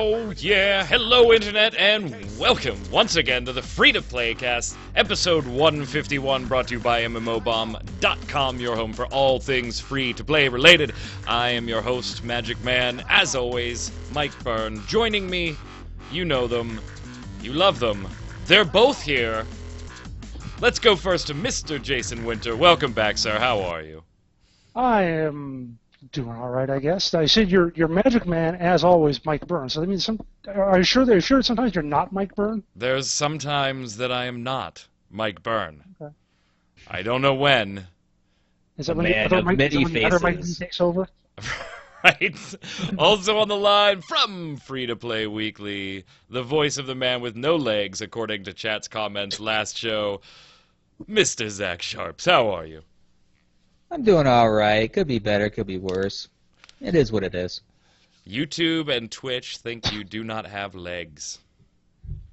Oh yeah, hello internet, and welcome once again to the Free-to-Play Cast, episode 151, brought to you by MMOBomb.com, your home for all things free-to-play related. I am your host, Magicman, as always, Mike Byrne. Joining me, you know them, you love them, they're both here. Let's go first to Mr. Jason Winter. Welcome back, sir. How are you? I am doing all right, I guess. I said you're Magic Man, as always, Mike Byrne. So that means are you sure sometimes you're not Mike Byrne? There's sometimes that I am not Mike Byrne. Okay. I don't know when. Is that A when the man other of Mike, many when the other Mike faces. takes over? Right? Also on the line from Free to Play Weekly, the voice of the man with no legs, according to chat's comments last show, Mr. Zach Sharps. How are you? I'm doing all right. Could be better, could be worse. It is what it is. YouTube and Twitch think you do not have legs.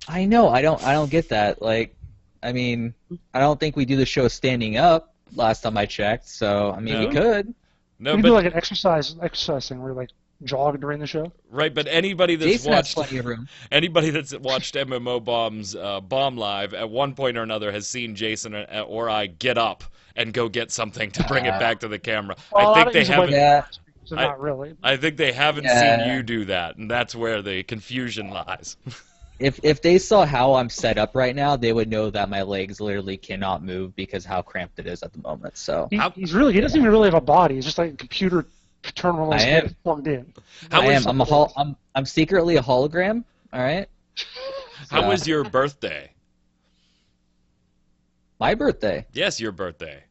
I know. I don't get that. Like, I mean, I don't think we do the show standing up. Last time I checked, so I mean, No. we could. No, You can but do like an exercise thing where you like jog during the show. right, but anybody that's Jason has watched plenty of room. anybody that's watched MMO Bomb's Bomb Live at one point or another has seen Jason or I get up and go get something to bring it back to the camera. Well, I think they haven't. Yeah. So not really. I think they haven't seen you do that, and that's where the confusion lies. If they saw how I'm set up right now, they would know that my legs literally cannot move because how cramped it is at the moment. So He doesn't even really have a body. He's just like a computer terminal I am. plugged in. How I is- am. I'm secretly a hologram. All right. How was your birthday? My birthday? Yes, your birthday.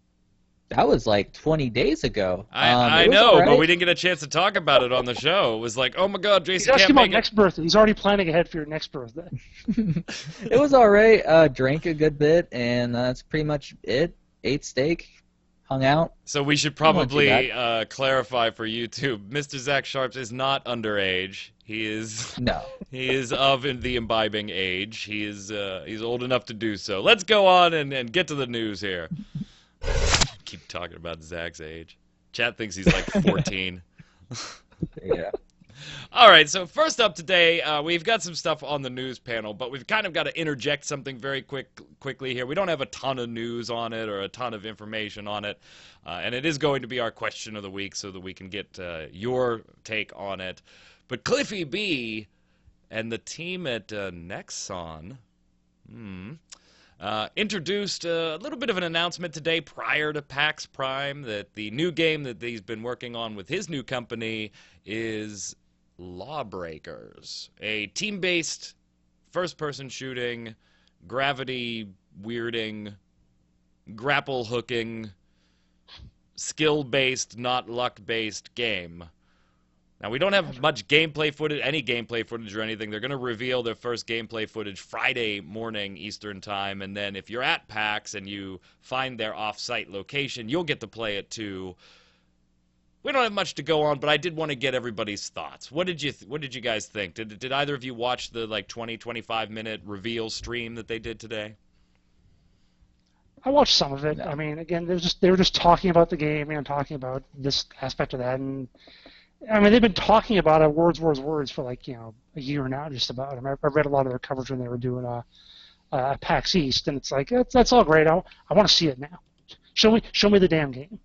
That was like 20 days ago. I It was know, all but right. we didn't get a chance to talk about it on the show. It was like, oh my god, He's Jason asking can't about make it. next birthday. He's already planning ahead for your next birthday. It was all right. Drank a good bit, and that's pretty much it. Ate steak, hung out. So we should Wasn't too probably clarify for YouTube. Mr. Zach Sharps is not underage. He is No. he is of the imbibing age. He's old enough to do so. Let's go on and get to the news here. Keep talking about Zach's age. Chat thinks he's like 14. Yeah. All right, so first up today, we've got some stuff on the news panel, but we've kind of got to interject something very quickly here. We don't have a ton of news on it or a ton of information on it, and it is going to be our question of the week so that we can get your take on it. But Cliffy B and the team at Nexon introduced a little bit of an announcement today prior to PAX Prime that the new game that he's been working on with his new company is LawBreakers, a team-based, first-person shooting, gravity weirding, grapple hooking, skill-based, not luck-based game. Now, we don't have much gameplay footage, any gameplay footage or anything. They're going to reveal their first gameplay footage Friday morning Eastern Time, and then if you're at PAX and you find their off-site location, you'll get to play it too. We don't have much to go on, but I did want to get everybody's thoughts. What did you guys think? Did either of you watch the 20-25 minute reveal stream that they did today? I watched some of it. No. I mean, again, they were just talking about the game and talking about this aspect of that, and I mean, they've been talking about it words for like a year now, just about. I mean, I read a lot of their coverage when they were doing PAX East, and it's like that's all great. I want to see it now. Show me the damn game.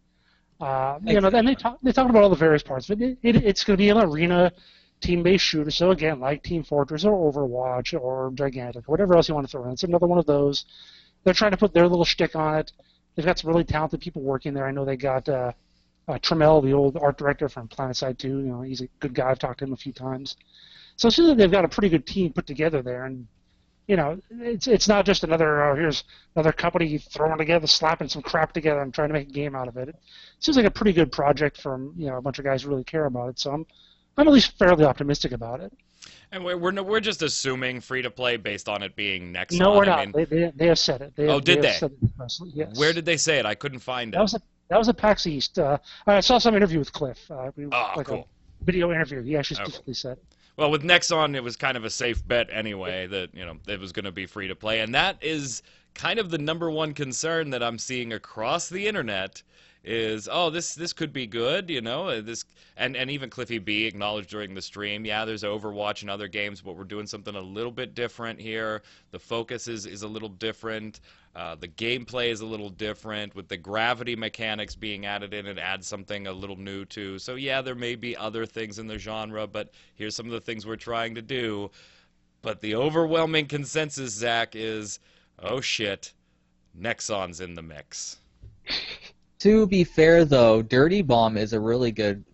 And they talk about all the various parts, but it's going to be an arena team-based shooter. So again, like Team Fortress or Overwatch or Gigantic or whatever else you want to throw in, it's another one of those. They're trying to put their little shtick on it. They've got some really talented people working there. I know they got Trammell, the old art director from PlanetSide 2. He's a good guy. I've talked to him a few times. So it seems like they've got a pretty good team put together there, and it's not just here's another company throwing together, slapping some crap together and trying to make a game out of it. It seems like a pretty good project from a bunch of guys who really care about it. So I'm at least fairly optimistic about it. And we're just assuming free to play based on it being Nexon. No, we're not. I mean, They have said it. did have they? said it expressly, yes. where did they say it? I couldn't find it. That was at PAX East. I saw some interview with Cliff. Cool. A video interview. He actually specifically said it. Well, with Nexon, it was kind of a safe bet anyway that it was going to be free to play, and that is kind of the number one concern that I'm seeing across the internet is, oh, this could be good, you know, this, and even Cliffy B acknowledged during the stream, yeah, there's Overwatch and other games, but we're doing something a little bit different here. The focus is a little different. The gameplay is a little different, with the gravity mechanics being added in. It adds something a little new too. So yeah, there may be other things in the genre, but here's some of the things we're trying to do. But the overwhelming consensus, Zach, is, oh shit, Nexon's in the mix. To be fair, though, Dirty Bomb is a really good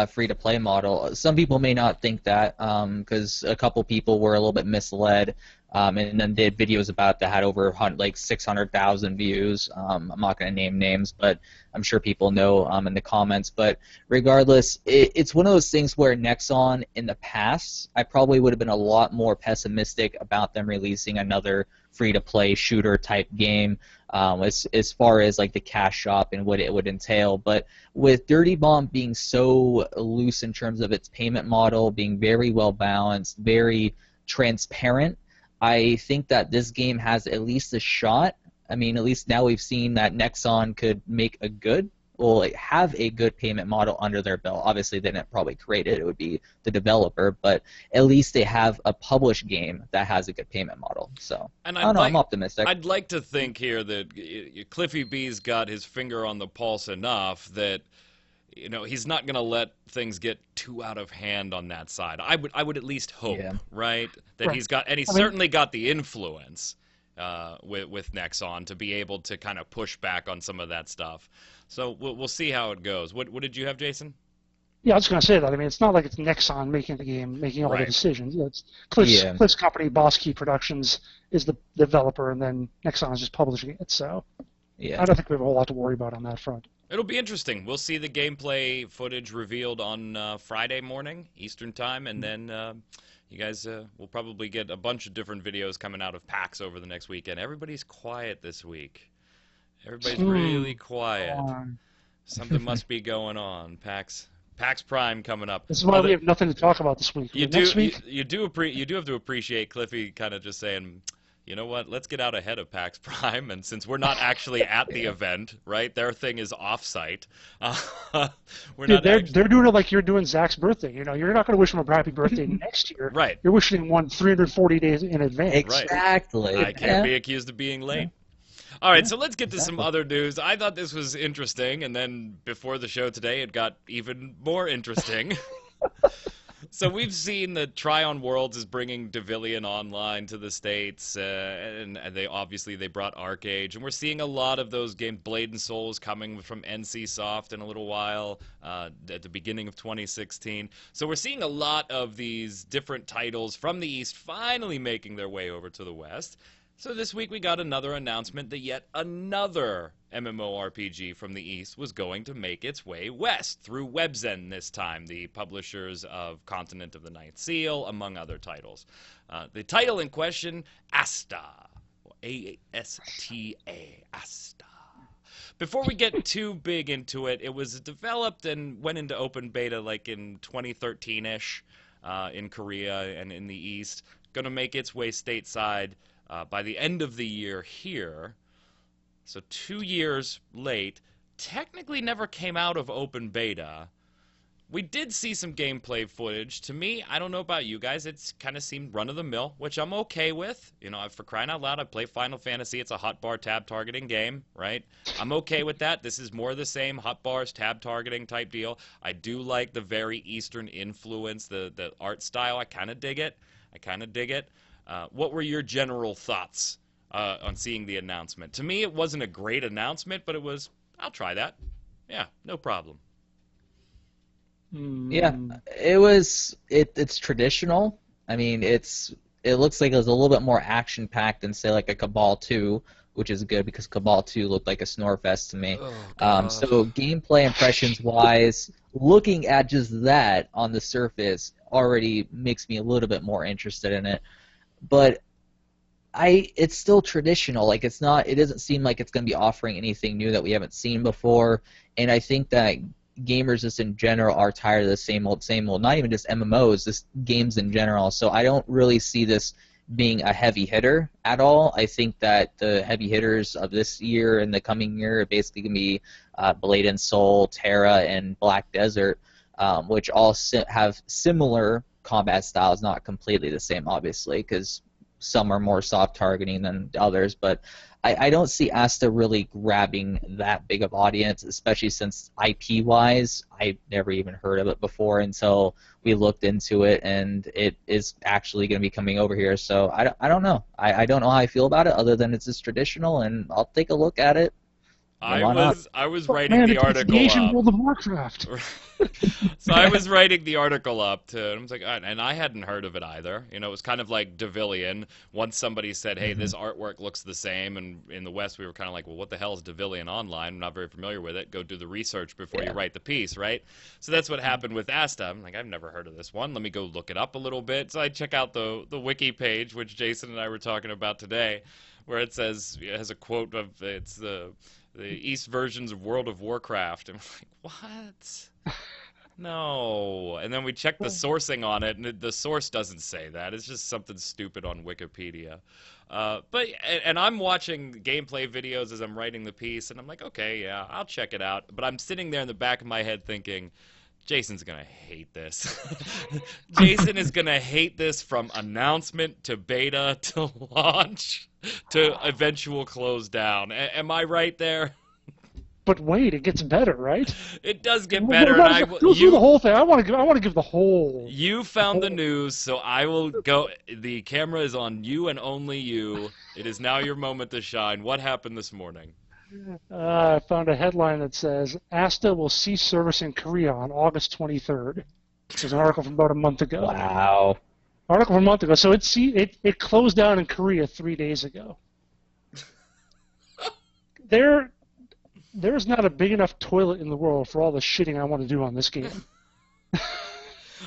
free-to-play model. Some people may not think that because a couple people were a little bit misled and then did videos about it that had over like 600,000 views. I'm not going to name names, but I'm sure people know in the comments. But regardless, it's one of those things where Nexon in the past, I probably would have been a lot more pessimistic about them releasing another free-to-play shooter-type game. As far as like the cash shop and what it would entail, but with Dirty Bomb being so loose in terms of its payment model, being very well balanced, very transparent, I think that this game has at least a shot. I mean, at least now we've seen that Nexon could make a good, well, have a good payment model under their belt. Obviously, they didn't probably create it; it would be the developer, but at least they have a published game that has a good payment model. So, And I don't know, I'm optimistic. I'd like to think here that Cliffy B's got his finger on the pulse enough that, you know, he's not going to let things get too out of hand on that side. I would at least hope, right, that Right. he's got, and he's certainly got the influence with Nexon to be able to kind of push back on some of that stuff. So we'll see how it goes. What did you have, Jason? Yeah, I was going to say that. I mean, it's not like it's Nexon making the game, making all the Right. decisions. It's Cliff's company, Boss Key Productions, is the developer, and then Nexon is just publishing it. So I don't think we have a whole lot to worry about on that front. It'll be interesting. We'll see the gameplay footage revealed on Friday morning, Eastern Time, and then you guys will probably get a bunch of different videos coming out of PAX over the next weekend. Everybody's quiet this week. Everybody's really quiet. Something must be going on. PAX Prime coming up. This is why we have nothing to talk about this week. Next week, you do have to appreciate Cliffy kind of just saying, you know what, let's get out ahead of PAX Prime, and since we're not actually at the event, right, their thing is off-site. They're doing it like you're doing Zach's birthday. You know, you're not going to wish him a happy birthday next year. Right. You're wishing him one 340 days in advance. Exactly. I can't be accused of being late. All right, so let's get to some other news. I thought this was interesting, and then before the show today, it got even more interesting. So we've seen that Tryon Worlds is bringing Devilian Online to the States, and they brought Arcade, and we're seeing a lot of those games. Blade and Soul is coming from NC Soft in a little while, at the beginning of 2016. So we're seeing a lot of these different titles from the East finally making their way over to the West. So this week we got another announcement that yet another MMORPG from the East was going to make its way west through Webzen this time, the publishers of Continent of the Ninth Seal, among other titles. The title in question, ASTA, A-S-T-A, ASTA. Before we get too big into it, it was developed and went into open beta like in 2013-ish in Korea and in the East. Going to make its way stateside by the end of the year here. So 2 years late. Technically never came out of open beta. We did see some gameplay footage. To me, I don't know about you guys, it's kind of seemed run-of-the-mill, which I'm okay with. You know, for crying out loud, I play Final Fantasy. It's a hotbar tab targeting game, right? I'm okay with that. This is more the same hotbars, tab targeting type deal. I do like the very Eastern influence, the art style. I kind of dig it. What were your general thoughts on seeing the announcement? To me, it wasn't a great announcement, but it was, I'll try that. Yeah, no problem. Yeah, it's traditional. I mean, it looks like it was a little bit more action-packed than, say, like a Cabal 2, which is good because Cabal 2 looked like a snore fest to me. So gameplay impressions-wise, looking at just that on the surface already makes me a little bit more interested in it. But it's still traditional. Like it doesn't seem like it's going to be offering anything new that we haven't seen before. And I think that gamers just in general are tired of the same old, not even just MMOs, just games in general. So I don't really see this being a heavy hitter at all. I think that the heavy hitters of this year and the coming year are basically going to be Blade and Soul, Terra, and Black Desert, which all have similar combat styles, not completely the same, obviously, because some are more soft targeting than others, but I don't see ASTA really grabbing that big of audience, especially since IP-wise, I've never even heard of it before until we looked into it, and it is actually going to be coming over here. So I don't know. I don't know how I feel about it, other than it's just traditional, and I'll take a look at it. I was Oh, writing man, the it's the article Asian up. World of Warcraft. So I was writing the article up to, and I was like, and I hadn't heard of it either. You know, it was kind of like Devilian. Once somebody said, "Hey, this artwork looks the same," and in the West we were kind of like, "Well, what the hell is Devilian Online? I'm not very familiar with it. Go do the research before you write the piece, right?" So that's what happened with ASTA. I'm like, I've never heard of this one. Let me go look it up a little bit. So I check out the wiki page, which Jason and I were talking about today, where it says it has a quote of it's the East versions of World of Warcraft. And I'm like, what? No. And then we checked the sourcing on it, and the source doesn't say that. It's just something stupid on Wikipedia. And I'm watching gameplay videos as I'm writing the piece, and I'm like, okay, yeah, I'll check it out. But I'm sitting there in the back of my head thinking, Jason's going to hate this. Jason is going to hate this from announcement to beta to launch to eventual close down. Am I right there? But wait, it gets better, right? It does get better. Go through the whole thing. I want to give the whole. You found the news, so I will go. The camera is on you and only you. It is now your moment to shine. What happened this morning? I found a headline that says ASTA will cease service in Korea on August 23rd. There's an article from about a month ago. Wow. Article from a month ago. So it closed down in Korea 3 days ago. There's not a big enough toilet in the world for all the shitting I want to do on this game.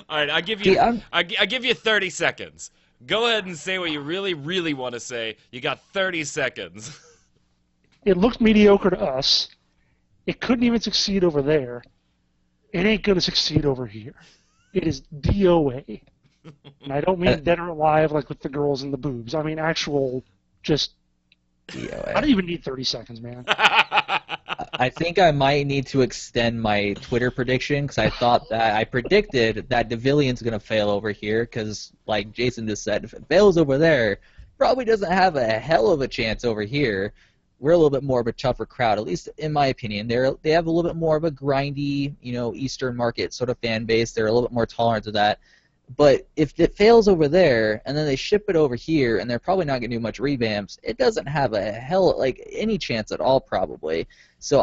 All right, I give you 30 seconds. Go ahead and say what you really, really want to say. You got 30 seconds. It looked mediocre to us. It couldn't even succeed over there. It ain't going to succeed over here. It is DOA. And I don't mean dead or alive like with the girls and the boobs. I mean actual just... DOA. I don't even need 30 seconds, man. I think I might need to extend my Twitter prediction, because I predicted that Devilian's going to fail over here, because like Jason just said, if it fails over there, probably doesn't have a hell of a chance over here. We're a little bit more of a tougher crowd, at least in my opinion. They have a little bit more of a grindy, Eastern market sort of fan base. They're a little bit more tolerant of that. But if it fails over there, and then they ship it over here, and they're probably not going to do much revamps, it doesn't have any chance at all, probably. So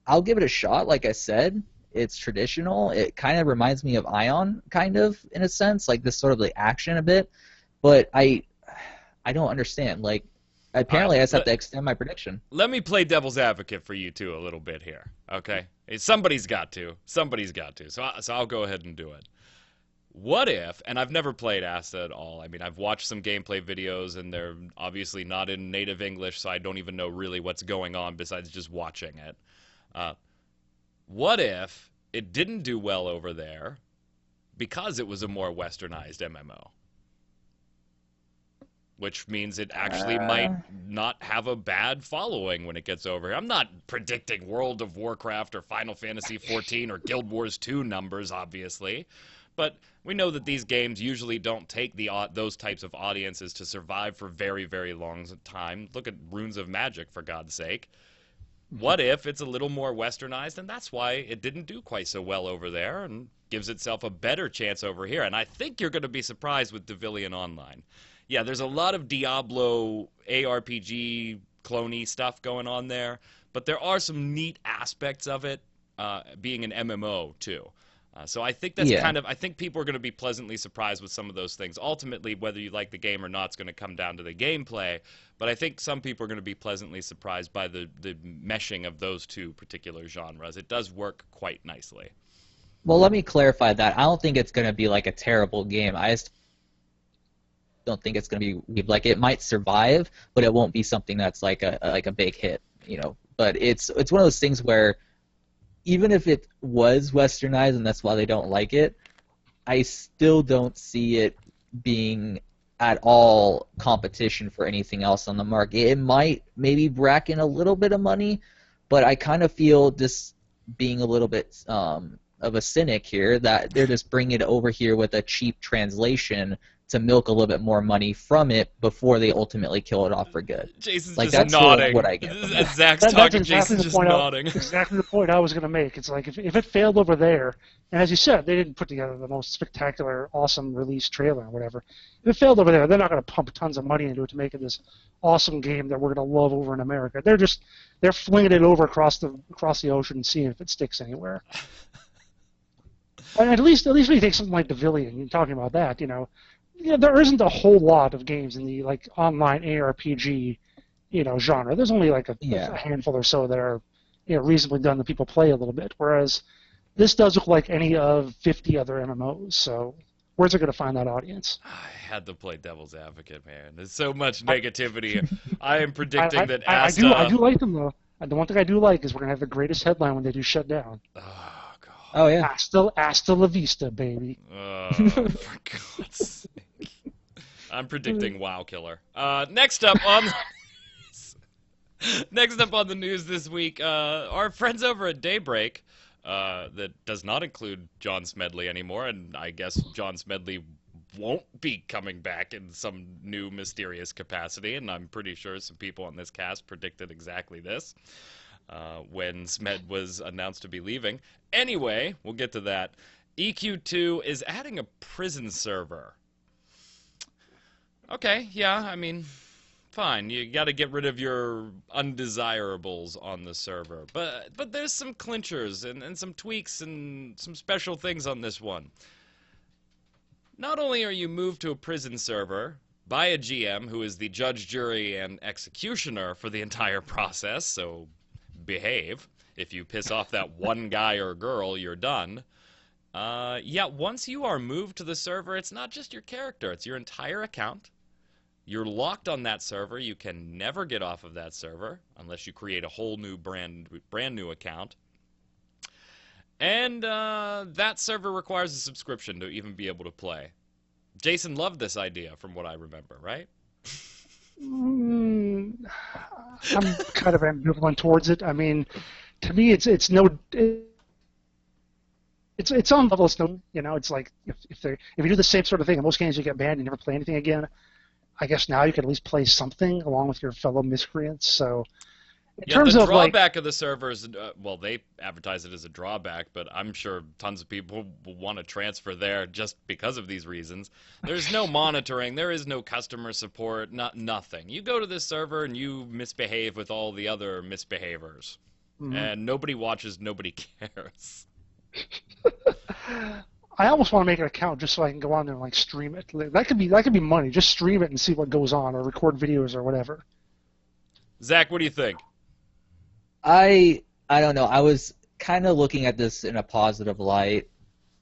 I'll give it a shot. Like I said, it's traditional. It kind of reminds me of Ion, kind of, in a sense, like this sort of the action a bit. But I don't understand. Like, apparently, I just have to extend my prediction. Let me play devil's advocate for you two a little bit here, okay? Somebody's got to. So I'll go ahead and do it. What if, and I've never played ASTA at all. I mean, I've watched some gameplay videos, and they're obviously not in native English, so I don't even know really what's going on besides just watching it. What if it didn't do well over there because it was a more westernized MMO? Which means it actually might not have a bad following when it gets over here. I'm not predicting World of Warcraft or Final Fantasy XIV or Guild Wars 2 numbers, obviously. But we know that these games usually don't take those types of audiences to survive for very, very long time. Look at Runes of Magic, for God's sake. What if it's a little more westernized, and that's why it didn't do quite so well over there and gives itself a better chance over here? And I think you're going to be surprised with Devilian Online. Yeah, there's a lot of Diablo ARPG clone-y stuff going on there, but there are some neat aspects of it being an MMO, too. So I think that's I think people are going to be pleasantly surprised with some of those things. Ultimately, whether you like the game or not is going to come down to the gameplay, but I think some people are going to be pleasantly surprised by the meshing of those two particular genres. It does work quite nicely. Well, let me clarify that. I don't think it's going to be like a terrible game. I just don't think it's going to be like, it might survive, but it won't be something that's like a big hit, But it's one of those things where even if it was westernized and that's why they don't like it, I still don't see it being at all competition for anything else on the market. It might maybe rack in a little bit of money, but I kind of feel, just being a little bit of a cynic here, that they're just bringing it over here with a cheap translation to milk a little bit more money from it before they ultimately kill it off for good. Jason's Like, just that's sort of nodding. what I get from that. Zach's That's talking, exactly Jason's the just point. nodding. Exactly the point I was going to make. It's like if it failed over there, and as you said, they didn't put together the most spectacular, awesome release trailer or whatever. If it failed over there, they're not going to pump tons of money into it to make it this awesome game that we're going to love over in America. They're flinging it over across the ocean and seeing if it sticks anywhere. And at least when you take something like Pavilion, you're talking about that, there isn't a whole lot of games in the like online ARPG, genre. There's only like a handful or so that are, reasonably done that people play a little bit. Whereas this does look like any of 50 other MMOs. So where's it going to find that audience? I had to play devil's advocate, man. There's so much negativity. I am predicting that ASTA... I do like them though. The one thing I do like is we're going to have the greatest headline when they do shut down. Oh, God. Oh, yeah. Hasta la vista, baby. For God's sake. I'm predicting WoW Killer. Next up on the news this week, our friends over at Daybreak, that does not include John Smedley anymore, and I guess John Smedley won't be coming back in some new mysterious capacity, and I'm pretty sure some people on this cast predicted exactly this when Smed was announced to be leaving. Anyway, we'll get to that. EQ2 is adding a prison server. Okay, yeah, I mean, fine. You got to get rid of your undesirables on the server. But there's some clinchers and some tweaks and some special things on this one. Not only are you moved to a prison server by a GM who is the judge, jury, and executioner for the entire process, so behave. If you piss off that one guy or girl, you're done. Once you are moved to the server, it's not just your character, it's your entire account. You're locked on that server. You can never get off of that server unless you create a whole new brand new account. And that server requires a subscription to even be able to play. Jason loved this idea from what I remember, right? I'm kind of ambivalent towards it. I mean, to me, it's on level. It's no, it's like if you do the same sort of thing in most games, you get banned and never play anything again. I guess now you can at least play something along with your fellow miscreants. So, in terms the of drawback of the servers, they advertise it as a drawback, but I'm sure tons of people will want to transfer there just because of these reasons. There's no monitoring. There is no customer support. Nothing. You go to this server and you misbehave with all the other misbehavers, and nobody watches. Nobody cares. I almost want to make an account just so I can go on there and like stream it. That could be money. Just stream it and see what goes on, or record videos or whatever. Zach, what do you think? I don't know. I was kind of looking at this in a positive light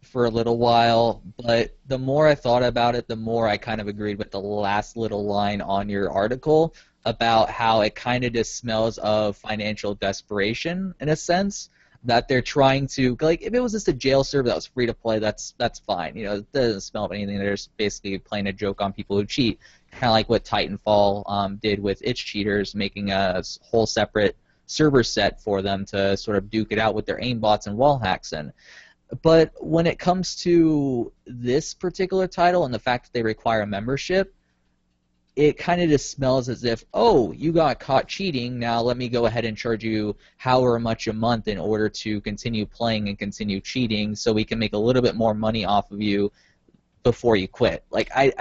for a little while, but the more I thought about it, the more I kind of agreed with the last little line on your article about how it kind of just smells of financial desperation in a sense. That they're trying to, like, if it was just a jail server that was free to play, that's fine. It doesn't smell of anything. They're just basically playing a joke on people who cheat, kind of like what Titanfall did with its cheaters, making a whole separate server set for them to sort of duke it out with their aimbots and wall hacks in. But when it comes to this particular title and the fact that they require a membership, it kind of just smells as if, oh, you got caught cheating, now let me go ahead and charge you however much a month in order to continue playing and continue cheating so we can make a little bit more money off of you before you quit. Like, I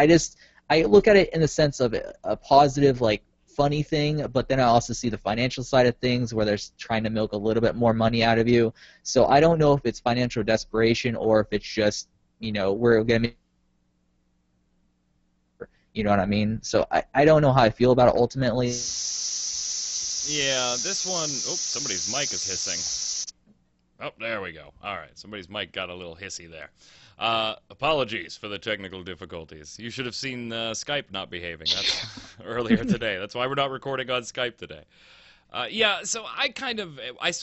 look at it in the sense of a positive, like, funny thing, but then I also see the financial side of things where they're trying to milk a little bit more money out of you. So I don't know if it's financial desperation or if it's just, we're going to make... You know what I mean? So I don't know how I feel about it ultimately. Yeah, this one... Oh, somebody's mic is hissing. Oh, there we go. All right, somebody's mic got a little hissy there. Apologies for the technical difficulties. You should have seen Skype not behaving. That's earlier today. That's why we're not recording on Skype today. So I kind of... I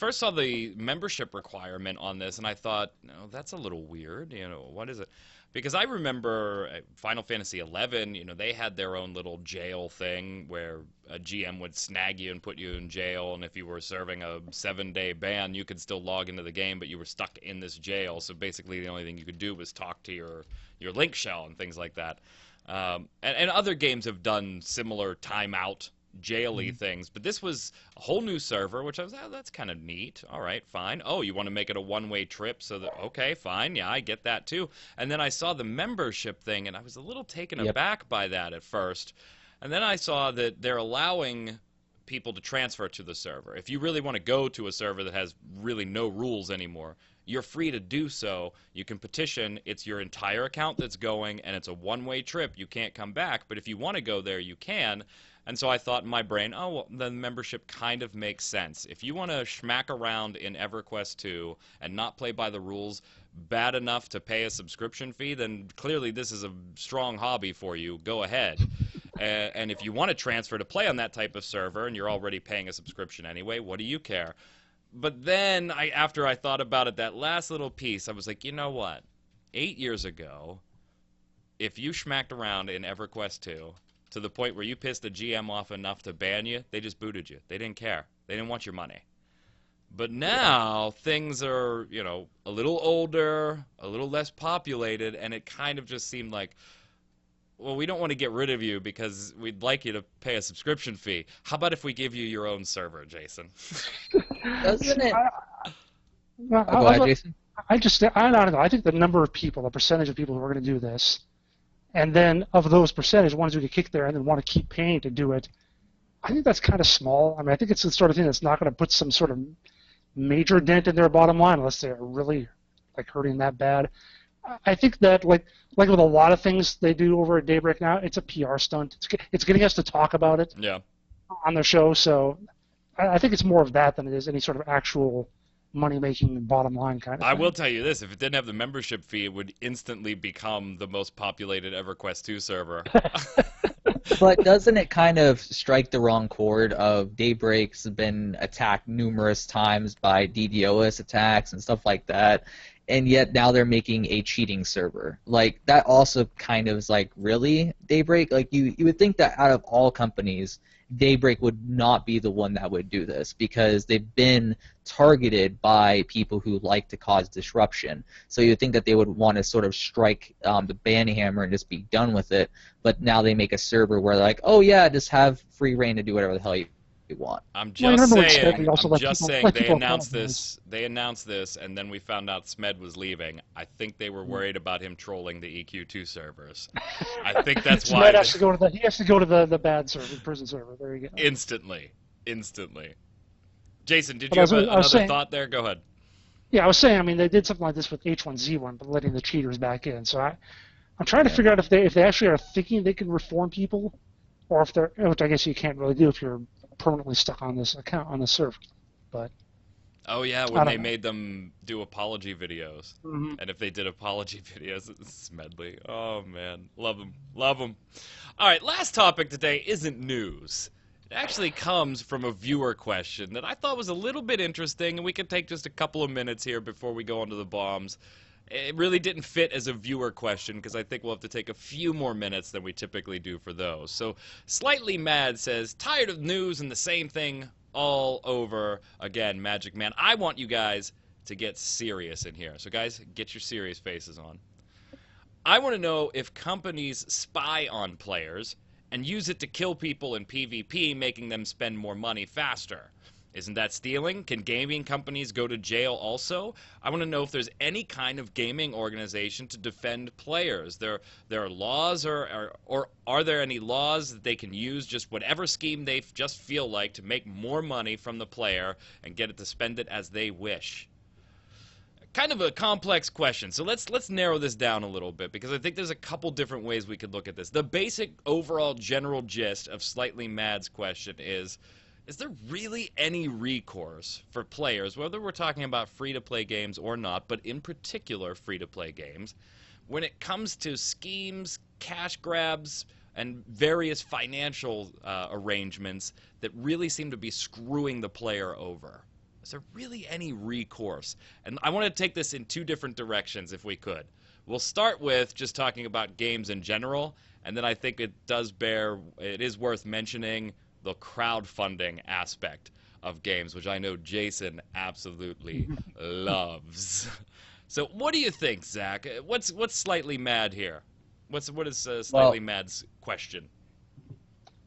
first saw the membership requirement on this, and I thought, no, that's a little weird. What is it? Because I remember Final Fantasy XI, they had their own little jail thing where a GM would snag you and put you in jail, and if you were serving a 7-day ban, you could still log into the game, but you were stuck in this jail. So basically, the only thing you could do was talk to your link shell and things like that. And other games have done similar timeout jaily things, but this was a whole new server, which I was, that's kind of neat. All right, fine. Oh, you want to make it a one-way trip, so that, okay, fine, yeah, I get that too. And then I saw the membership thing, and I was a little taken aback by that at first. And then I saw that they're allowing people to transfer to the server. If you really want to go to a server that has really no rules anymore, you're free to do so. You can petition. It's your entire account that's going, and it's a one-way trip. You can't come back, but if you want to go there, you can. And so I thought in my brain, oh, well, the membership kind of makes sense. If you want to schmack around in Everquest II and not play by the rules bad enough to pay a subscription fee, then clearly this is a strong hobby for you. Go ahead. And if you want to transfer to play on that type of server and you're already paying a subscription anyway, what do you care? But then after I thought about it, that last little piece, I was like, you know what? 8 years ago, if you schmacked around in Everquest II, to the point where you pissed the GM off enough to ban you, they just booted you. They didn't care. They didn't want your money. But now things are, a little older, a little less populated, and it kind of just seemed like, well, we don't want to get rid of you because we'd like you to pay a subscription fee. How about if we give you your own server, Jason? Doesn't it? Well, Go ahead, Jason. I don't know. I think the number of people, the percentage of people who are going to do this, and then of those percentage, ones who get kicked there and then want to keep paying to do it, I think that's kind of small. I mean, I think it's the sort of thing that's not going to put some sort of major dent in their bottom line unless they're really hurting that bad. I think that like with a lot of things they do over at Daybreak now, it's a PR stunt. It's getting us to talk about it on their show. So I think it's more of that than it is any sort of actual money-making bottom line kind of thing. I will tell you this, if it didn't have the membership fee, it would instantly become the most populated Everquest II server. But doesn't it kind of strike the wrong chord of Daybreak's been attacked numerous times by DDoS attacks and stuff like that, and yet now they're making a cheating server. Like, that also kind of is like, really, Daybreak? Like, you would think that out of all companies, Daybreak would not be the one that would do this because they've been targeted by people who like to cause disruption. So you'd think that they would want to sort of strike the ban hammer and just be done with it. But now they make a server where they're like, oh yeah, just have free reign to do whatever the hell you want. I'm just saying they announced this. They announced this, and then we found out Smed was leaving. I think they were worried about him trolling the EQ2 servers. I think that's why. Smed has to go to he has to go to the bad server, the prison server. There you go. Instantly. Jason, did you have another thought there? Go ahead. Yeah, I was saying. I mean, they did something like this with H1Z1, but letting the cheaters back in. So I'm trying to figure out if they actually are thinking they can reform people, or if they're, which I guess you can't really do if you're permanently stuck on this account on the server. But oh yeah, when they made them do apology videos, and if they did apology videos, it's Smedley. Oh man, love them. All right, last topic today isn't news. It actually comes from a viewer question that I thought was a little bit interesting, and we can take just a couple of minutes here before we go on to the bombs. It really didn't fit as a viewer question because I think we'll have to take a few more minutes than we typically do for those. So Slightly Mad says, tired of news and the same thing all over again, Magic Man. I want you guys to get serious in here. So guys, get your serious faces on. I want to know if companies spy on players and use it to kill people in PvP, making them spend more money faster. Isn't that stealing? Can gaming companies go to jail also? I want to know if there's any kind of gaming organization to defend players. There are laws, or are there any laws that they can use, just whatever scheme they just feel like, to make more money from the player and get it to spend it as they wish? Kind of a complex question, so let's narrow this down a little bit, because I think there's a couple different ways we could look at this. The basic overall general gist of Slightly Mad's question is there really any recourse for players, whether we're talking about free-to-play games or not, but in particular free-to-play games, when it comes to schemes, cash grabs, and various financial arrangements that really seem to be screwing the player over? is there really any recourse? And I want to take this in two different directions if we could. We'll start with just talking about games in general, and then I think it is worth mentioning the crowdfunding aspect of games, which I know Jason absolutely loves. So what do you think, Zach? What's slightly mad here? What is slightly mad's question?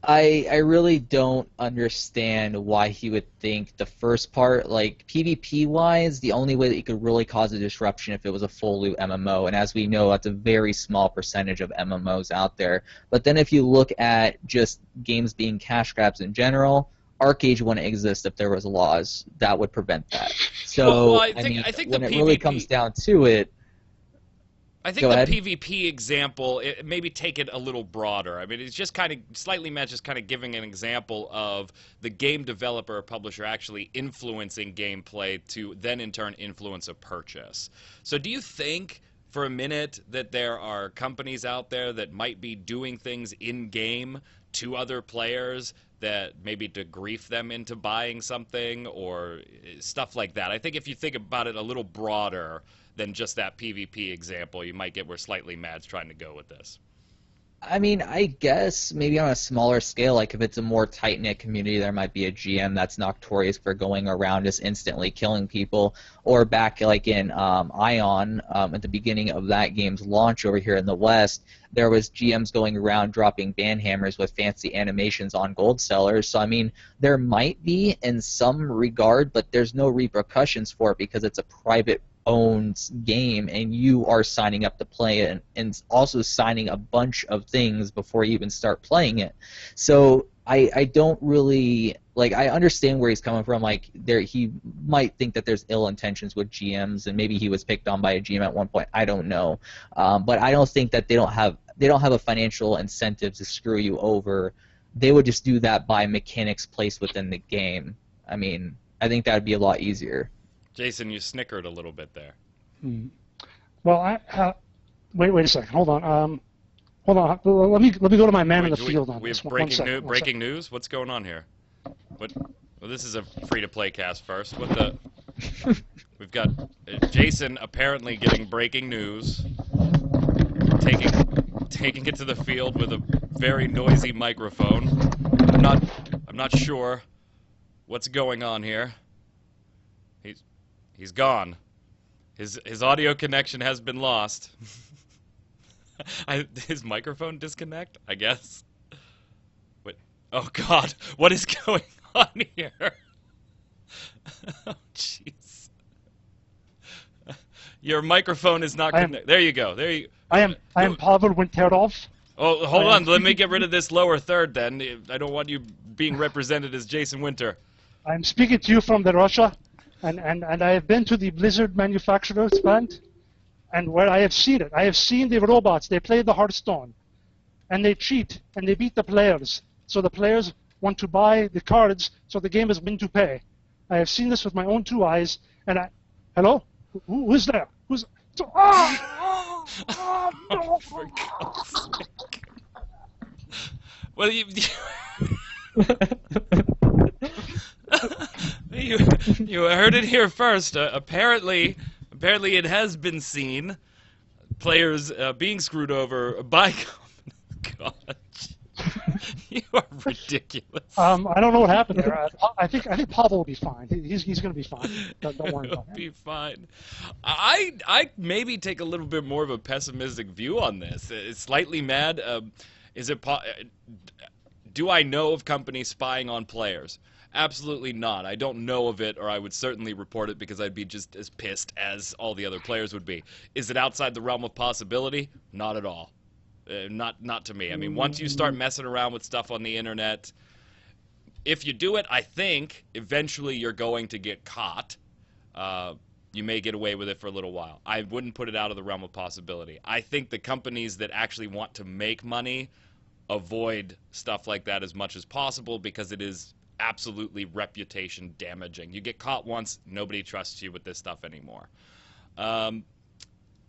I really don't understand why he would think the first part, like PvP wise, the only way that you could really cause a disruption if it was a full loot MMO, and as we know, that's a very small percentage of MMOs out there. But then if you look at just games being cash grabs in general, Arcade wouldn't exist if there was laws that would prevent that. So well, I think when the it PvP, really comes down to it, I think go the ahead. PvP example, maybe take it a little broader. I mean, it's just kind of slightly mad, just kind of giving an example of the game developer or publisher actually influencing gameplay to then in turn influence a purchase. So do you think for a minute that there are companies out there that might be doing things in game to other players that maybe to grief them into buying something or stuff like that? I think if you think about it a little broader than just that PvP example, you might get where slightly mad's trying to go with this. I mean, I guess maybe on a smaller scale, like if it's a more tight-knit community, there might be a GM that's notorious for going around just instantly killing people. Or back like in Ion, at the beginning of that game's launch over here in the West, there was GMs going around dropping banhammers with fancy animations on gold sellers. So, I mean, there might be in some regard, but there's no repercussions for it because it's a private owned game and you are signing up to play it and also signing a bunch of things before you even start playing it. So I don't really like, I understand where he's coming from. Like he might think that there's ill intentions with GMs and maybe he was picked on by a GM at one point. I don't know. But I don't think that they don't have a financial incentive to screw you over. They would just do that by mechanics placed within the game. I mean, I think that would be a lot easier. Jason, you snickered a little bit there. Well, wait a second. Hold on. Let me go to my man in the field on we this have one. breaking news. What's going on here? What? Well, this is a free-to-play cast first. What the? We've got Jason apparently getting breaking news, taking it to the field with a very noisy microphone. I'm not sure what's going on here. He's gone. His audio connection has been lost. His microphone disconnect, I guess. Wait. Oh God, what is going on here? Oh jeez. Your microphone is not connected. There you go. I am Pavel Winterov. Oh, hold on. Let me get rid of this lower third then. I don't want you being represented as Jason Winter. I'm speaking to you from the Russia. And I have been to the Blizzard manufacturer's plant, and where I have seen it, I have seen the robots. They play the Hearthstone, and they cheat, and they beat the players. So the players want to buy the cards, so the game is win to pay. I have seen this with my own two eyes, and hello? Who's there? Who's... Oh, no. For God's sake. Well, you heard it here first. Apparently it has been seen. Players being screwed over by. God, you are ridiculous. I don't know what happened there. I think Pavel will be fine. He's going to be fine. Don't worry about He'll be fine. I maybe take a little bit more of a pessimistic view on this. It's slightly mad. Do I know of companies spying on players? Absolutely not. I don't know of it, or I would certainly report it because I'd be just as pissed as all the other players would be. Is it outside the realm of possibility? Not at all. Not to me. I mean, once you start messing around with stuff on the internet, if you do it, I think eventually you're going to get caught. You may get away with it for a little while. I wouldn't put it out of the realm of possibility. I think the companies that actually want to make money avoid stuff like that as much as possible because it is absolutely reputation damaging. You get caught once, nobody trusts you with this stuff anymore.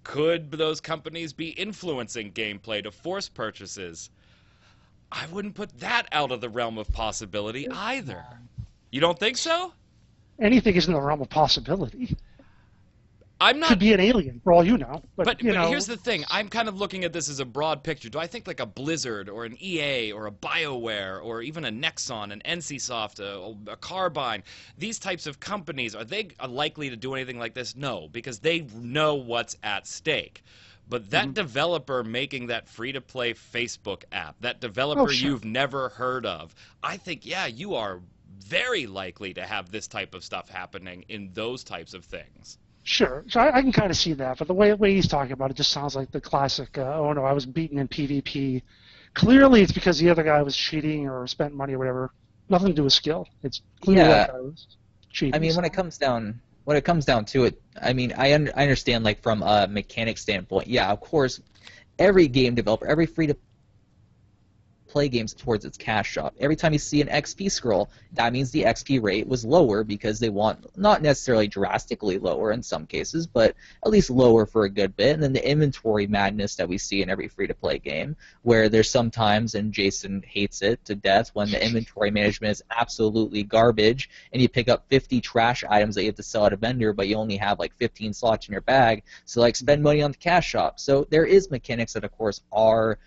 Could those companies be influencing gameplay to force purchases? I wouldn't put that out of the realm of possibility either. You don't think so? anything is in the realm of possibility. I'm not. Could be an alien for all you know. But you know, here's the thing. I'm kind of looking at this as a broad picture. Do I think like a Blizzard or an EA or a BioWare or even a Nexon, an NCSoft, a Carbine, these types of companies, are they likely to do anything like this? No, because they know what's at stake. But that developer making that free-to-play Facebook app, that developer you've never heard of, I think, yeah, you are very likely to have this type of stuff happening in those types of things. Sure, so I can kind of see that, but the way he's talking about it just sounds like the classic, oh no, I was beaten in PvP. Clearly it's because the other guy was cheating or spent money or whatever. Nothing to do with skill. It's clearly that guy was cheating. I mean, when it comes down to it, I mean, I understand, like, from a mechanic standpoint, yeah, of course, every game developer, every free-to-play games towards its cash shop. Every time you see an XP scroll, that means the XP rate was lower because they want, not necessarily drastically lower in some cases, but at least lower for a good bit. And then the inventory madness that we see in every free-to-play game, where there's sometimes, and Jason hates it to death, when the inventory management is absolutely garbage, and you pick up 50 trash items that you have to sell at a vendor, but you only have like 15 slots in your bag, so like spend money on the cash shop. So there is mechanics that, of course, are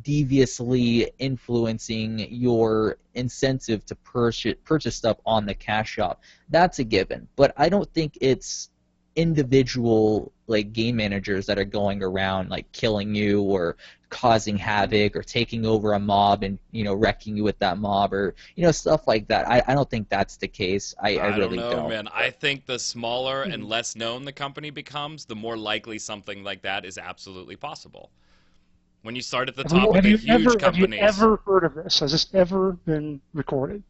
deviously influencing your incentive to purchase stuff on the cash shop. That's a given. But I don't think it's individual like game managers that are going around like killing you or causing havoc or taking over a mob and, you know, wrecking you with that mob or, you know, stuff like that. I don't think that's the case. I really don't know, don't. man. I think the smaller and less known the company becomes, the more likely something like that is absolutely possible. When you start at the top with the huge companies. Have you ever heard of this? Has this ever been recorded?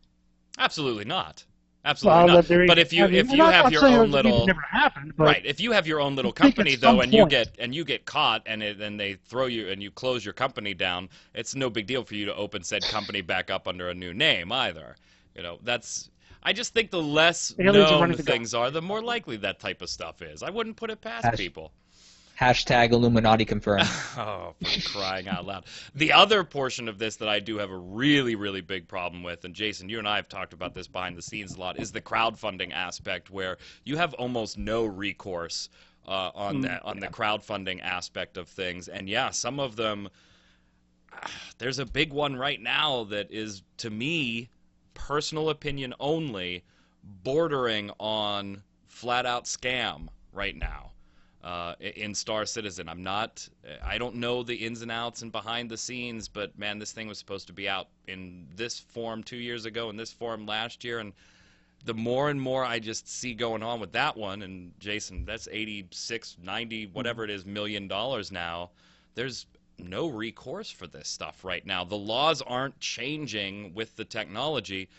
Absolutely not. Absolutely not. But if you have your own little never happened, but right, if you have your own little company though, and you get caught, and then they throw you and you close your company down, it's no big deal for you to open said company back up under a new name either. You know, that's. I just think the less known things are, the more likely that type of stuff is. I wouldn't put it past people. Hashtag Illuminati confirmed. Oh, for crying out loud. The other portion of this that I do have a really, really big problem with, and Jason, you and I have talked about this behind the scenes a lot, is the crowdfunding aspect where you have almost no recourse on the crowdfunding aspect of things. And yeah, some of them, there's a big one right now that is, to me, personal opinion only, bordering on flat-out scam right now. In Star Citizen. I don't know the ins and outs and behind the scenes, but man, this thing was supposed to be out in this form 2 years ago, in this form last year, and the more and more I just see going on with that one, and Jason, that's 86, 90, whatever it is, $1 million now. There's no recourse for this stuff right now. The laws aren't changing with the technology.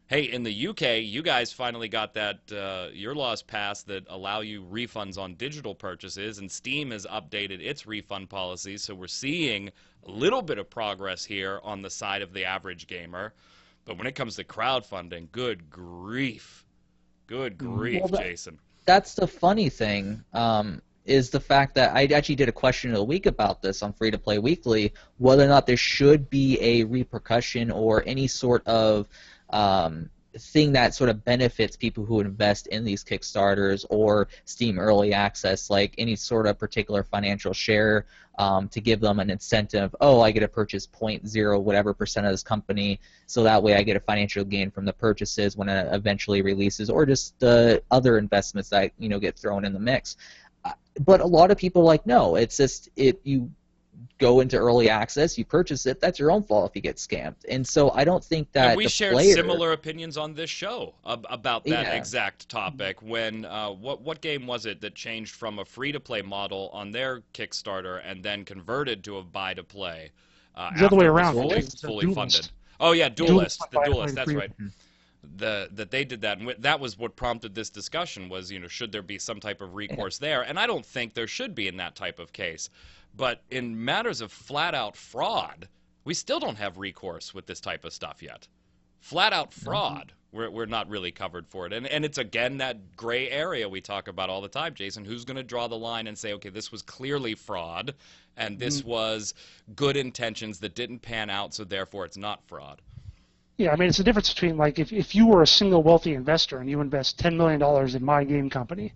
Hey, in the UK, you guys finally got that, your laws passed that allow you refunds on digital purchases, and Steam has updated its refund policies, so we're seeing a little bit of progress here on the side of the average gamer. But when it comes to crowdfunding, good grief. Good grief, well, Jason. That's the funny thing, is the fact that I actually did a question of the week about this on Free to Play Weekly, whether or not there should be a repercussion or any sort of thing that sort of benefits people who invest in these Kickstarters or Steam Early Access, like any sort of particular financial share to give them an incentive. Oh, I get to purchase 0.0 whatever percent of this company, so that way I get a financial gain from the purchases when it eventually releases, or just the other investments that, you know, get thrown in the mix. But a lot of people are like, no, it's just you go into early access, you purchase it, that's your own fault if you get scammed. And so I don't think that we shared similar opinions on this show about that exact topic when what game was it that changed from a free-to-play model on their Kickstarter and then converted to a buy-to-play the other way around, fully funded. Oh yeah, Duelist, the Duelist, that's right. That they did that, and that was what prompted this discussion was, you know, should there be some type of recourse there? And I don't think there should be in that type of case. But in matters of flat-out fraud, we still don't have recourse with this type of stuff yet. Flat-out fraud, we're not really covered for it. And it's, again, that gray area we talk about all the time, Jason. Who's going to draw the line and say, okay, this was clearly fraud, and this was good intentions that didn't pan out, so therefore it's not fraud? Yeah, I mean, it's the difference between, like, if you were a single wealthy investor and you invest $10 million in my game company,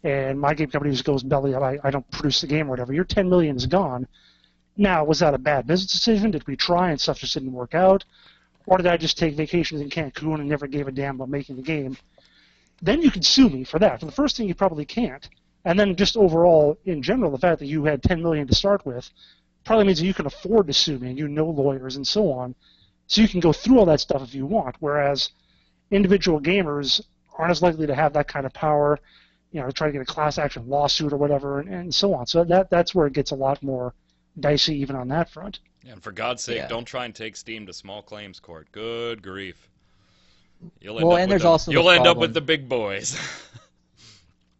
and my game company just goes belly up, I don't produce the game or whatever, your $10 million is gone. Now, was that a bad business decision? Did we try and stuff just didn't work out? Or did I just take vacations in Cancun and never gave a damn about making the game? Then you can sue me for that. For the first thing, you probably can't. And then just overall, in general, the fact that you had $10 million to start with probably means that you can afford to sue me, and you know lawyers and so on. So you can go through all that stuff if you want, whereas individual gamers aren't as likely to have that kind of power, to try to get a class action lawsuit or whatever, and so on. So that's where it gets a lot more dicey even on that front. Yeah, and for God's sake, Yeah. don't try and take Steam to small claims court. Good grief. You'll Well, and there's also you'll the end up problem. with the big boys.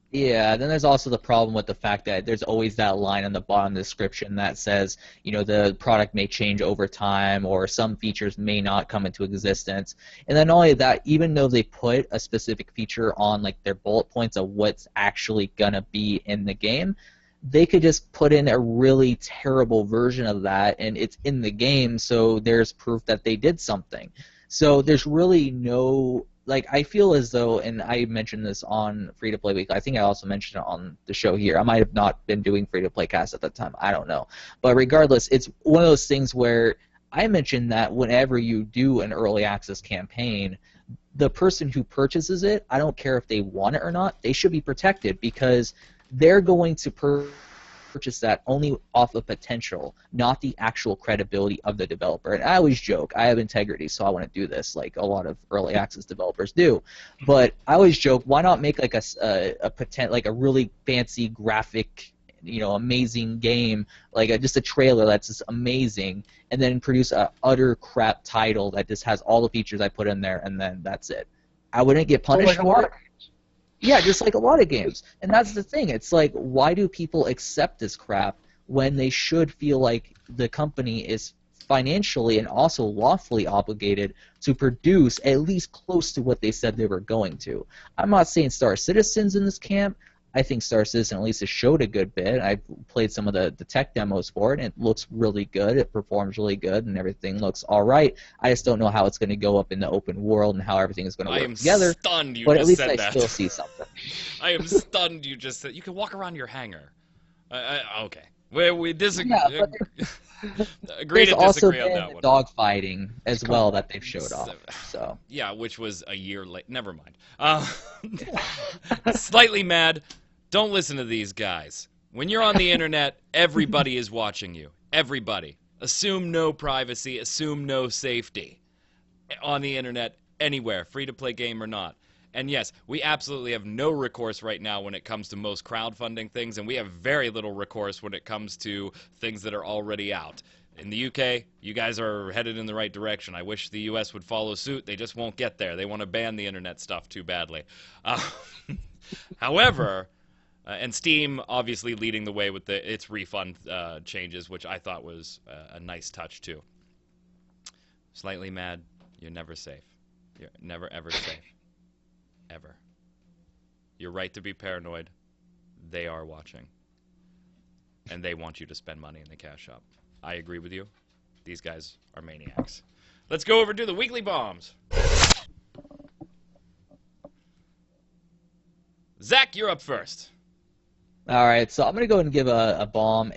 Yeah, then there's also the problem with the fact that there's always that line on the bottom of the description that says, the product may change over time or some features may not come into existence. And then not only that, even though they put a specific feature on like their bullet points of what's actually gonna be in the game, they could just put in a really terrible version of that and it's in the game, so there's proof that they did something. So there's really no, like, I feel as though, and I mentioned this on Free to Play Week, I think I also mentioned it on the show here. I might have not been doing Free to Play Cast at that time, I don't know. But regardless, it's one of those things where I mentioned that whenever you do an early access campaign, the person who purchases it, I don't care if they want it or not, they should be protected because they're going to purchase that only off of potential, not the actual credibility of the developer. And I always joke, I have integrity, so I want to do this like a lot of early access developers do. But I always joke, why not make like a really fancy graphic, amazing game, like just a trailer that's just amazing, and then produce a utter crap title that just has all the features I put in there, and then that's it. I wouldn't get punished for it. Yeah, just like a lot of games. And that's the thing. It's like, why do people accept this crap when they should feel like the company is financially and also lawfully obligated to produce at least close to what they said they were going to? I'm not saying Star Citizen's in this camp. I think Star Citizen at least has showed a good bit. I've played some of the tech demos for it, and it looks really good. It performs really good, and everything looks all right. I just don't know how it's going to go up in the open world and how everything is going to work together. I am stunned you but just at least said I that. still see something. I am stunned you just said you can walk around your hangar. Okay. We disagree. Yeah, but Agree there's to also disagree on been that one. dogfighting as well that they've showed off. So Yeah, which was a year late. Never mind. Slightly mad. Don't listen to these guys. When you're on the internet, everybody is watching you. Everybody. Assume no privacy. Assume no safety. On the internet, anywhere, free-to-play game or not. And yes, we absolutely have no recourse right now when it comes to most crowdfunding things, and we have very little recourse when it comes to things that are already out. In the UK, you guys are headed in the right direction. I wish the US would follow suit. They just won't get there. They want to ban the internet stuff too badly. However, and Steam obviously leading the way with its refund changes, which I thought was a nice touch too. Slightly mad. You're never safe. You're never, ever safe. Ever. You're right to be paranoid. They are watching. And they want you to spend money in the cash shop. I agree with you. These guys are maniacs. Let's go over to the weekly bombs. Zach, you're up first. all right, so I'm gonna go and give a bomb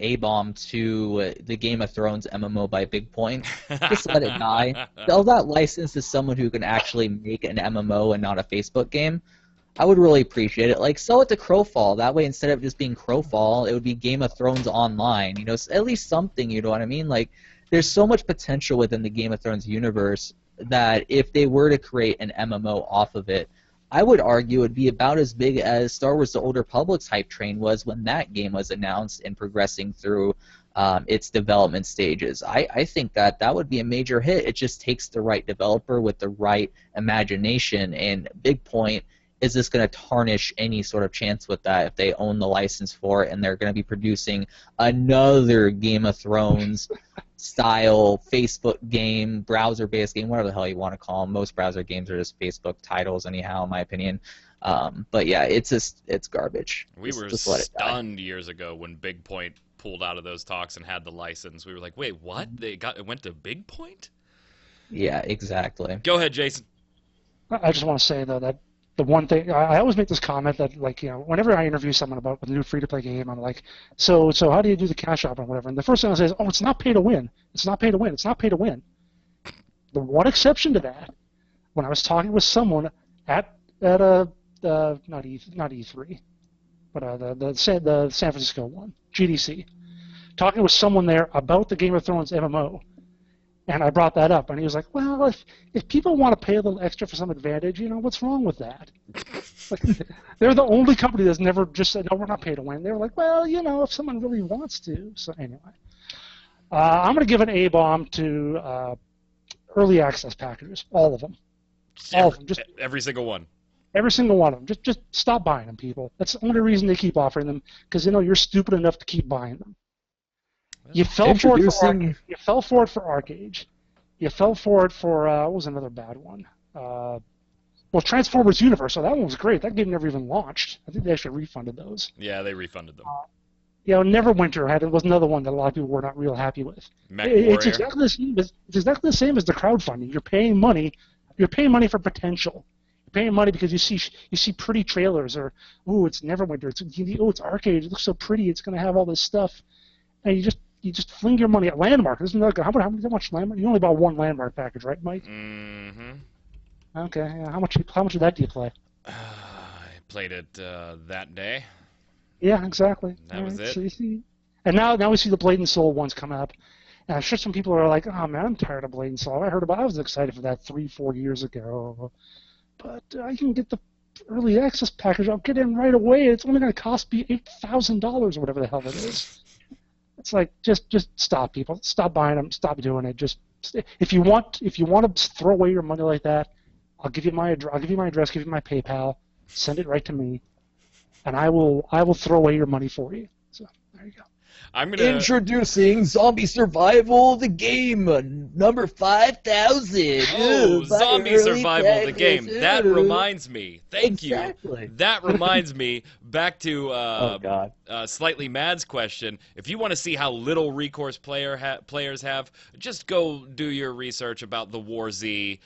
to the Game of Thrones MMO by Big Point. Just let it die. Sell that license to someone who can actually make an MMO and not a Facebook game. I would really appreciate it. Like, sell it to Crowfall. That way, instead of just being Crowfall, it would be Game of Thrones Online. At least something. You know what I mean? Like, there's so much potential within the Game of Thrones universe that if they were to create an MMO off of it, I would argue it would be about as big as Star Wars: The Old Republic's hype train was when that game was announced and progressing through its development stages. I think that would be a major hit. It just takes the right developer with the right imagination, and Big Point is just going to tarnish any sort of chance with that if they own the license for it and they're going to be producing another Game of Thrones style Facebook game, browser-based game, whatever the hell you want to call them. Most browser games are just Facebook titles anyhow, in my opinion. But yeah, it's garbage. We were just let it die. stunned years ago when Big Point pulled out of those talks and had the license. We were like, wait, what? It went to Big Point? Yeah, exactly. Go ahead, Jason. I just want to say, though, that the one thing I always make this comment that, like, whenever I interview someone about a new free-to-play game, I'm like, so how do you do the cash shop and whatever? And the first thing I say is, oh, it's not pay to win. It's not pay to win. It's not pay to win. The one exception to that, when I was talking with someone at not E3, but the San Francisco one, GDC, talking with someone there about the Game of Thrones MMO. And I brought that up, and he was like, well, if people want to pay a little extra for some advantage, what's wrong with that? Like, they're the only company that's never just said, no, we're not paid to win. They were like, well, if someone really wants to. So anyway, I'm going to give an A-bomb to early access packages, all of them. All of them. Just every single one. Every single one of them. Just stop buying them, people. That's the only reason they keep offering them, because you're stupid enough to keep buying them. You fell for it for Arcade. You fell for it for Arcade. You fell for it for what was another bad one? Well, Transformers Universe. So that one was great. That game never even launched. I think they actually refunded those. Yeah, they refunded them. Neverwinter was another one that a lot of people were not real happy with. It's exactly the same. It's exactly the same as the crowdfunding. You're paying money. You're paying money for potential. You're paying money because you see pretty trailers, or it's Neverwinter. It's Arcade. It looks so pretty. It's going to have all this stuff, and you just fling your money at Landmark. Isn't that how much Landmark? You only bought one Landmark package, right, Mike? Mm-hmm. Okay. Yeah, how much of that do you play? I played it that day. Yeah, exactly. That was it. So you see, and now we see the Blade and Soul ones come up. And I'm sure some people are like, oh man, I'm tired of Blade and Soul. I was excited for that 3-4 years ago. But I can get the early access package. I'll get in right away. It's only going to cost me $8,000 or whatever the hell it is. It's like just stop, people. Stop buying them. Stop doing it. Just if you want to throw away your money like that, I'll give you my address. Give you my PayPal. Send it right to me, and I will throw away your money for you. So there you go. Introducing Zombie Survival, the game, number 5,000. Oh, Zombie Survival, the game. That reminds me. Thank you. That reminds me back to Slightly Mad's question. If you want to see how little Recourse players have, just go do your research about the War Z.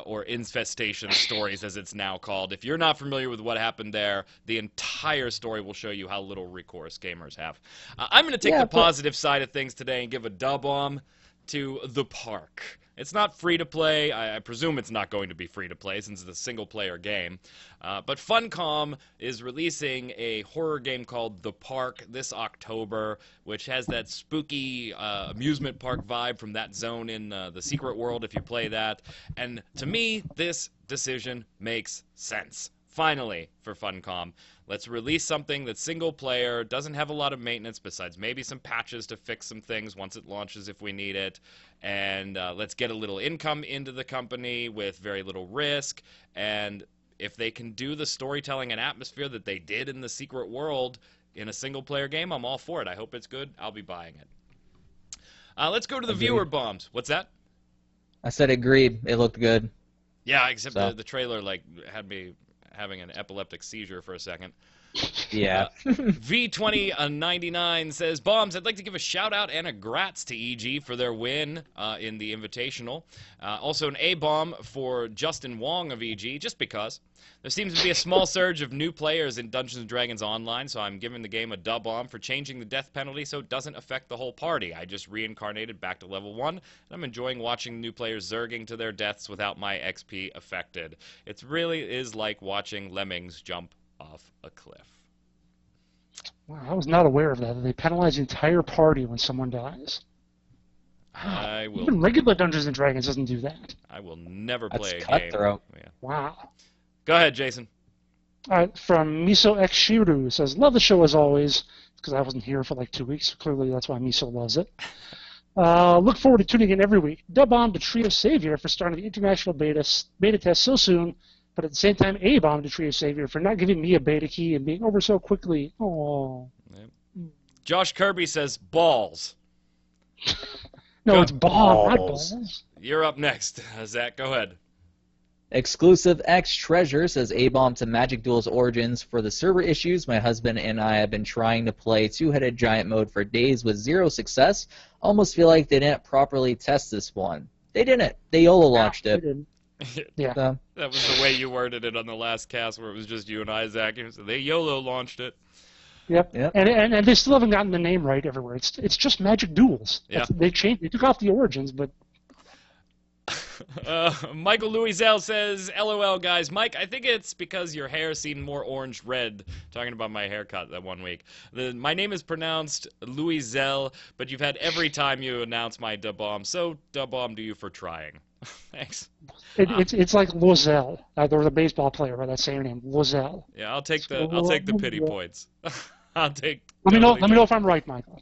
Or Infestation Stories, as it's now called. If you're not familiar with what happened there, the entire story will show you how little Recourse gamers have. I'm going to take the positive side of things today and give a dub-bomb to The Park. It's not free-to-play. I presume it's not going to be free-to-play since it's a single-player game. But Funcom is releasing a horror game called The Park this October, which has that spooky amusement park vibe from that zone in The Secret World if you play that. And to me, this decision makes sense. Finally, for Funcom, let's release something that's single-player, doesn't have a lot of maintenance besides maybe some patches to fix some things once it launches if we need it, and let's get a little income into the company with very little risk, and if they can do the storytelling and atmosphere that they did in The Secret World in a single-player game, I'm all for it. I hope it's good. I'll be buying it. Let's go to the viewer bombs. What's that? I said agreed. It looked good. Yeah, except the trailer had me having an epileptic seizure for a second. Yeah. V2099 says, Bombs, I'd like to give a shout-out and a grats to EG for their win in the Invitational. Also an A-bomb for Justin Wong of EG, just because. There seems to be a small surge of new players in Dungeons & Dragons Online, so I'm giving the game a dub-bomb for changing the death penalty so it doesn't affect the whole party. I just reincarnated back to level 1, and I'm enjoying watching new players zerging to their deaths without my XP affected. It really is like watching lemmings jump off a cliff. Wow, I was not aware of that. They penalize the entire party when someone dies. Even regular Dungeons & Dragons doesn't do that. I will never play That's a game. cutthroat. Yeah. Wow. Go ahead, Jason. All right, from Miso X Shiru says, love the show as always, because I wasn't here for like 2 weeks, so clearly that's why Miso loves it. Look forward to tuning in every week. Dub-bomb to Trio Savior for starting the international beta test so soon, but at the same time, A-bomb to Trio Savior for not giving me a beta key and being over so quickly. Oh. Yep. Josh Kirby says, balls. No, it's bomb, not balls. You're up next, Zach. Go ahead. Exclusive X Treasure says A-bomb to Magic Duel's Origins. For the server issues, my husband and I have been trying to play two-headed giant mode for days with zero success. Almost feel like they didn't properly test this one. They didn't. They YOLO launched They it. didn't. Yeah. So, That was the way you worded it on the last cast, where it was just you and Isaac. So they YOLO launched it. Yep. Yep. And they still haven't gotten the name right everywhere. It's just Magic Duels. Yeah. They took off the origins, but Michael Louisel says, LOL, guys. Mike, I think it's because your hair seemed more orange-red, talking about my haircut that one week. My name is pronounced Louisel, but you've had every time you announce my da-bomb, so da-bomb to you for trying. Thanks. it's like Loisel. There was a baseball player by that same name, Loisel. Yeah, I'll take the pity points. I'll take. Let me know if I'm right, Michael.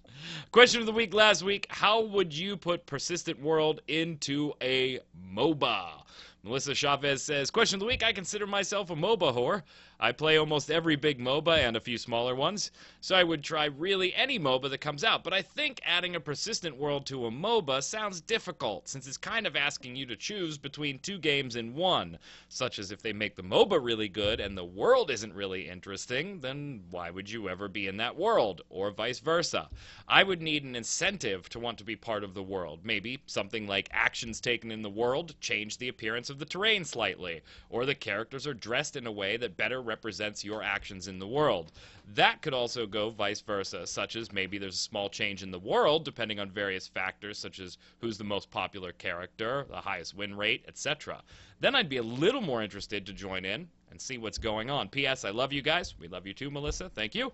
Question of the week last week: how would you put Persistent World into a MOBA? Melissa Chavez says, question of the week, I consider myself a MOBA whore. I play almost every big MOBA and a few smaller ones, so I would try really any MOBA that comes out. But I think adding a Persistent World to a MOBA sounds difficult, since it's kind of asking you to choose between two games in one, such as if they make the MOBA really good and the world isn't really interesting, then why would you ever be in that world, or vice versa? I would need an incentive to want to be part of the world. Maybe something like actions taken in the world change the appearance of the terrain slightly, or the characters are dressed in a way that better represents your actions in the world. That could also go vice versa, such as maybe there's a small change in the world depending on various factors such as who's the most popular character, the highest win rate, etc. Then I'd be a little more interested to join in and see what's going on. P.S. I love you guys. We love you too, Melissa. Thank you.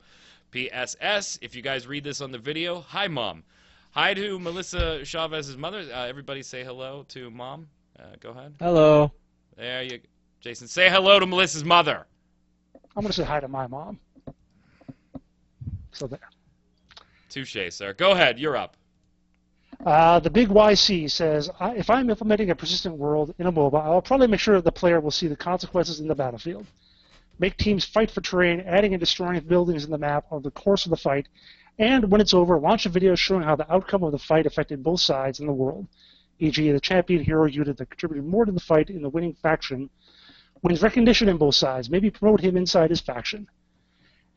P.S.S. If you guys read this on the video, hi, Mom. Hi to Melissa Chavez's mother. Everybody say hello to Mom. Go ahead. hello. There you go. Jason, say hello to Melissa's mother. I'm going to say hi to my mom. So there. Touche, sir. Go ahead. You're up. The Big YC says, if I'm implementing a persistent world in a MOBA, I'll probably make sure that the player will see the consequences in the battlefield. Make teams fight for terrain, adding and destroying buildings in the map over the course of the fight, and when it's over, launch a video showing how the outcome of the fight affected both sides in the world. E.g., the champion hero unit that contributed more to the fight in the winning faction wins recognition in both sides. Maybe promote him inside his faction.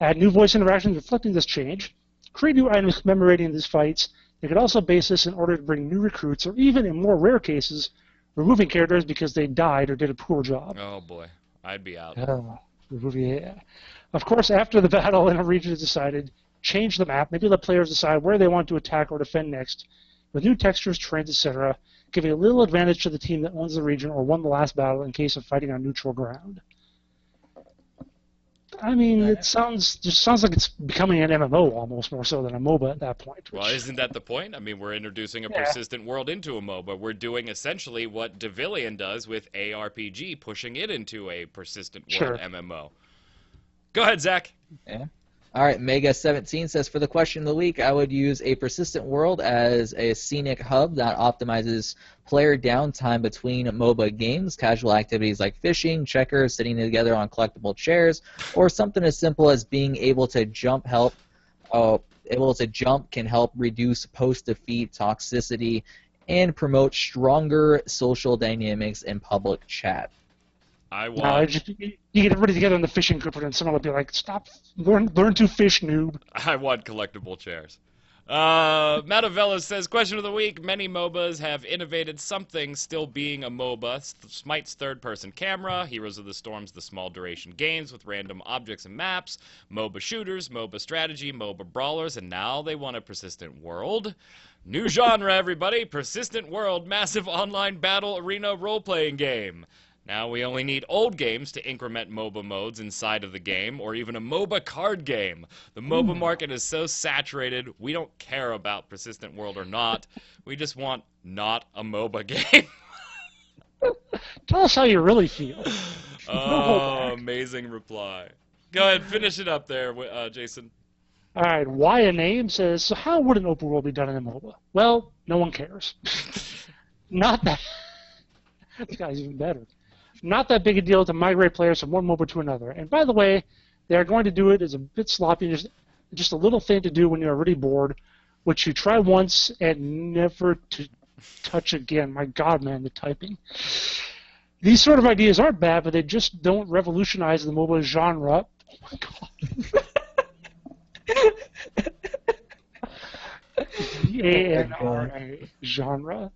Add new voice interactions reflecting this change. Create new items commemorating these fights. They could also base this in order to bring new recruits, or even, in more rare cases, removing characters because they died or did a poor job. Oh, boy. I'd be out. Yeah. Of course, after the battle and a region is decided, change the map. Maybe let players decide where they want to attack or defend next, with new textures, terrains, etc., giving a little advantage to the team that owns the region or won the last battle in case of fighting on neutral ground. I mean, it sounds like it's becoming an MMO almost more so than a MOBA at that point. Well, isn't that the point? I mean, we're introducing a persistent world into a MOBA. We're doing essentially what Devilian does with ARPG, pushing it into a persistent world MMO. Go ahead, Zach. Yeah. All right, Mega17 says, for the question of the week, I would use a persistent world as a scenic hub that optimizes player downtime between MOBA games, casual activities like fishing, checkers, sitting together on collectible chairs, or something as simple as being able to jump can help reduce post-defeat toxicity and promote stronger social dynamics in public chat. You get everybody together in the fishing group, and someone will be like, "Stop! Learn to fish, noob." I want collectible chairs. Matavella says, question of the week, many MOBAs have innovated something still being a MOBA. Smite's third-person camera, Heroes of the Storm's the small duration games with random objects and maps, MOBA shooters, MOBA strategy, MOBA brawlers, and now they want a persistent world. New genre, everybody, persistent world, massive online battle arena role-playing game. Now we only need old games to increment MOBA modes inside of the game, or even a MOBA card game. The MOBA market is so saturated, we don't care about persistent world or not. We just want not a MOBA game. Tell us how you really feel. Oh, amazing reply. Go ahead, finish it up there, Jason. All right, Why a Name says, so how would an open world be done in a MOBA? Well, no one cares. Not that. This guy's even better. Not that big a deal to migrate players from one MOBA to another. And by the way, they are going to do it as a bit sloppy, just a little thing to do when you're already bored, which you try once and never to touch again. My God, man, the typing. These sort of ideas aren't bad, but they just don't revolutionize the MOBA genre. Oh my God. Genre.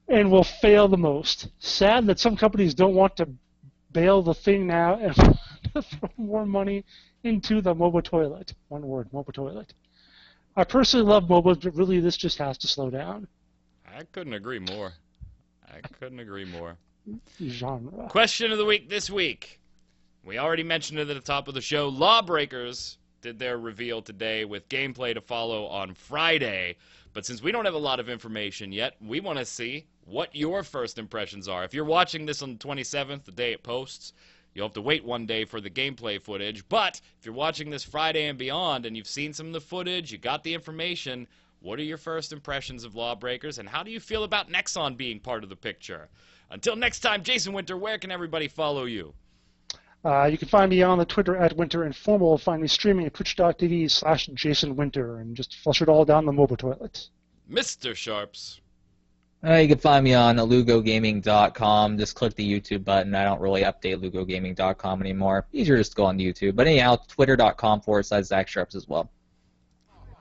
and will fail the most. Sad that some companies don't want to bail the thing now and throw more money into the MOBA toilet. One word, MOBA toilet. I personally love MOBAs, but really this just has to slow down. I couldn't agree more. Genre. Question of the week this week. We already mentioned it at the top of the show. LawBreakers did their reveal today with gameplay to follow on Friday. But since we don't have a lot of information yet, we want to see what your first impressions are. If you're watching this on the 27th, the day it posts, you'll have to wait one day for the gameplay footage. But if you're watching this Friday and beyond and you've seen some of the footage, you got the information, what are your first impressions of LawBreakers, and how do you feel about Nexon being part of the picture? Until next time, Jason Winter, where can everybody follow you? You can find me on the Twitter at WinterInformal. Find me streaming at twitch.tv/JasonWinter, and just flush it all down the MOBA toilet. Mr. Sharps. You can find me on lugogaming.com. Just click the YouTube button. I don't really update lugogaming.com anymore. Easier just to go on YouTube. But anyhow, twitter.com/Zach Sharps as well.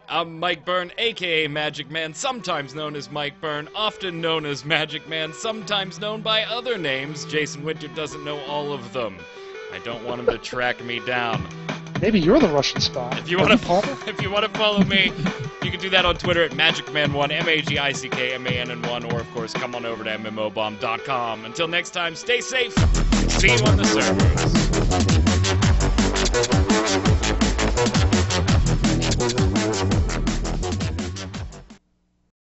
I'm Mike Byrne, a.k.a. Magic Man, sometimes known as Mike Byrne, often known as Magic Man, sometimes known by other names. Jason Winter doesn't know all of them. I don't want him to track me down. Maybe you're the Russian spy. If you want to follow me, you can do that on Twitter at magicman1, MAGICKMANN1, or of course come on over to mmobomb.com. Until next time, stay safe. See you on the servers.